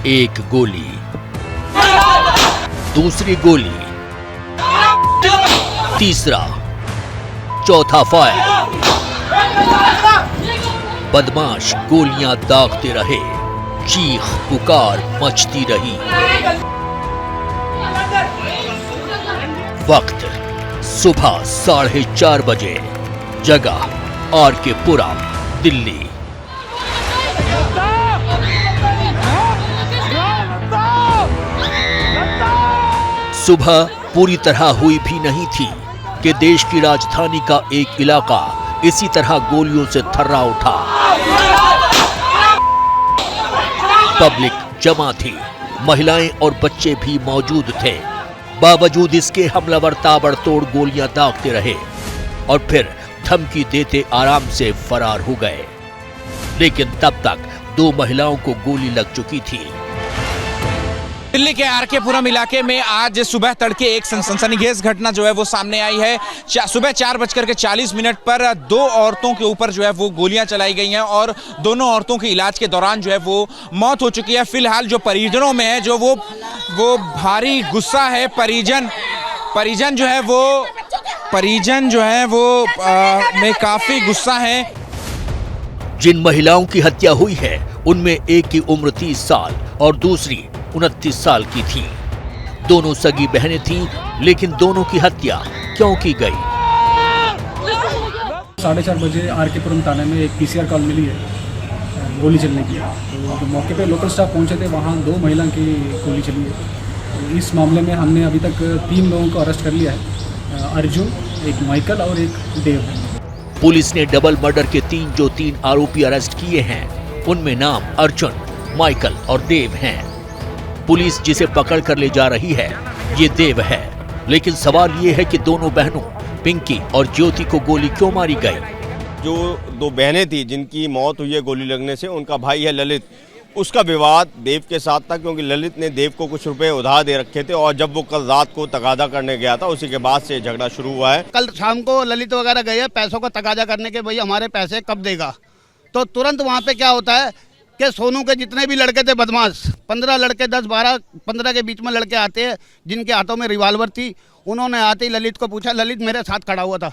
एक गोली, दूसरी गोली, तीसरा, चौथा फायर। बदमाश गोलियां दागते रहे, चीख पुकार मचती रही। वक्त सुबह 4:30 बजे। जगह आरके पुरम, दिल्ली। सुबह पूरी तरह हुई भी नहीं थी कि देश की राजधानी का एक इलाका इसी तरह गोलियों से थर्रा उठा। पब्लिक जमा थी, महिलाएं और बच्चे भी मौजूद थे। बावजूद इसके हमलावर ताबड़तोड़ गोलियां दागते रहे और फिर धमकी देते आराम से फरार हो गए। लेकिन तब तक 2 महिलाओं को गोली लग चुकी थी। दिल्ली के आरके पुरम इलाके में आज सुबह तड़के एक सनसनीखेज घटना जो है वो सामने आई है। सुबह 4:40 पर 2 औरतों के ऊपर जो है वो गोलियां चलाई गई हैं और दोनों औरतों के इलाज के दौरान जो है वो मौत हो चुकी है। फिलहाल जो परिजनों में है जो वो भारी गुस्सा है। परिजन जो है वो में काफी गुस्सा है। जिन महिलाओं की हत्या हुई है उनमें एक की उम्र 30 साल और दूसरी 29 साल की थी। दोनों सगी बहनें थीं, लेकिन दोनों की हत्या क्यों की गई? 4:30 बजे आरके पुरम थाने में एक पीसीआर कॉल मिली है गोली चलने की। तो मौके पे लोकल स्टाफ पहुंचे थे, वहां 2 महिला की गोली चली है। तो इस मामले में हमने अभी तक 3 लोगों को अरेस्ट कर लिया है, अर्जुन, एक माइकल और एक देव। पुलिस ने डबल मर्डर के 3 आरोपी अरेस्ट किए हैं। उनमें नाम अर्जुन, माइकल और देव हैं। पुलिस जिसे पकड़ कर ले जा रही है ये देव है। लेकिन सवाल ये है कि दोनों बहनों पिंकी और ज्योति को गोली क्यों मारी गई? जो 2 बहनें थी जिनकी मौत हुई है गोली लगने से, उनका भाई है ललित। उसका विवाद देव के साथ था क्योंकि ललित ने देव को कुछ रुपए उधार दे रखे थे और जब वो कल रात को तगादा करने गया था उसी के बाद से झगड़ा शुरू हुआ है। कल शाम को ललित वगैरह गए पैसों का तगादा करने के, भाई हमारे पैसे कब देगा। तो तुरंत वहाँ पे क्या होता है कि सोनू के जितने भी लड़के थे बदमाश, 15 लड़के, 10, 12, 15 के बीच में लड़के आते हैं जिनके हाथों में रिवॉल्वर थी। उन्होंने आते ही ललित को पूछा, ललित मेरे साथ खड़ा हुआ था।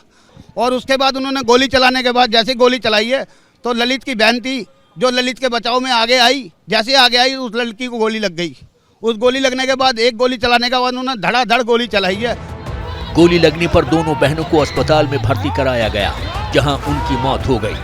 और उसके बाद उन्होंने गोली चलाने के बाद जैसे गोली चलाई है तो ललित की बहन थी जो ललित के बचाव में आगे आई। जैसे आगे आई उस लड़की को गोली लग गई। उस गोली लगने के बाद एक गोली चलाने के बाद उन्होंने धड़ाधड़ गोली चलाई है। गोली लगने पर दोनों बहनों को अस्पताल में भर्ती कराया गया, जहां उनकी मौत हो गई।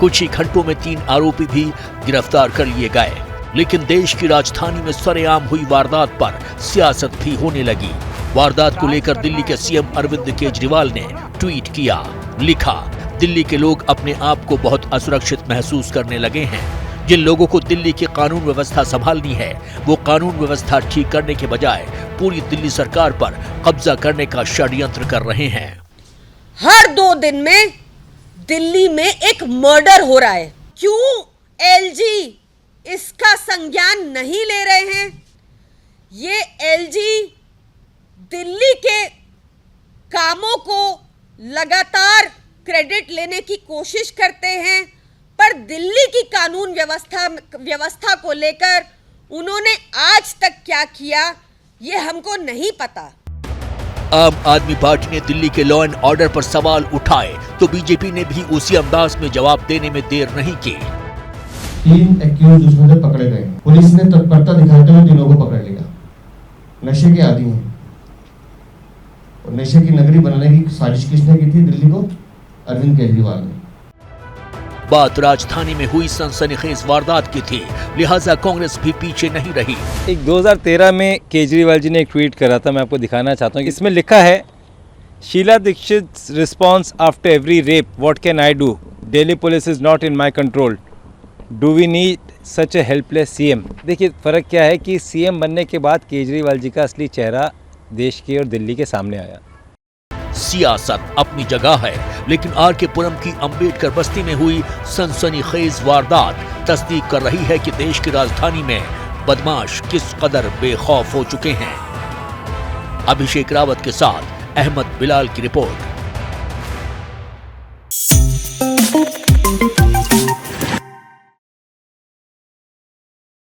कुछ ही घंटों में 3 आरोपी भी गिरफ्तार कर लिए गए। लेकिन देश की राजधानी में सरेआम हुई वारदात पर सियासत भी होने लगी। वारदात को लेकर दिल्ली के सीएम अरविंद केजरीवाल ने ट्वीट किया, लिखा, दिल्ली के लोग अपने आप को बहुत असुरक्षित महसूस करने लगे हैं। जिन लोगों को दिल्ली की कानून व्यवस्था संभालनी है वो कानून व्यवस्था ठीक करने के बजाय पूरी दिल्ली सरकार पर कब्जा करने का षड्यंत्र कर रहे हैं। हर 2 दिन में दिल्ली में एक मर्डर हो रहा है। क्यों एलजी इसका संज्ञान नहीं ले रहे हैं? ये एलजी दिल्ली के कामों को लगातार क्रेडिट लेने की कोशिश करते हैं, पर दिल्ली की कानून व्यवस्था को लेकर उन्होंने आज तक क्या किया ये हमको नहीं पता। आम आदमी पार्टी ने दिल्ली के लॉ एंड ऑर्डर पर सवाल उठाए तो बीजेपी ने भी उसी अंदाज में जवाब देने में देर नहीं की। 3 एक्यूज उसमें से पकड़े गए। पुलिस ने तत्परता दिखाते हुए तीनों को पकड़ लिया। नशे के आदी हैं और नशे की नगरी बनाने की साजिश किसने की थी? दिल्ली को अरविंद केजरीवाल ने। बात राजधानी में हुई सनसनीखेज वारदात की थी, लिहाजा कांग्रेस भी पीछे नहीं रही। एक 2013 में केजरीवाल जी ने एक ट्वीट करा था, मैं आपको दिखाना चाहता हूँ। इसमें लिखा है, Sheila Dikshit response after every rape, what can I do? Delhi police is not in my control. Do we need such a helpless CM? देखिए फ़र्क क्या है कि सीएम बनने के बाद केजरीवाल जी का असली चेहरा देश के और दिल्ली के सामने आया। सियासत अपनी जगह है, लेकिन आरके पुरम की अंबेडकर बस्ती में हुई सनसनीखेज वारदात तस्दीक कर रही है कि देश की राजधानी में बदमाश किस कदर बेखौफ हो चुके हैं। अभिषेक रावत के साथ अहमद बिलाल की रिपोर्ट।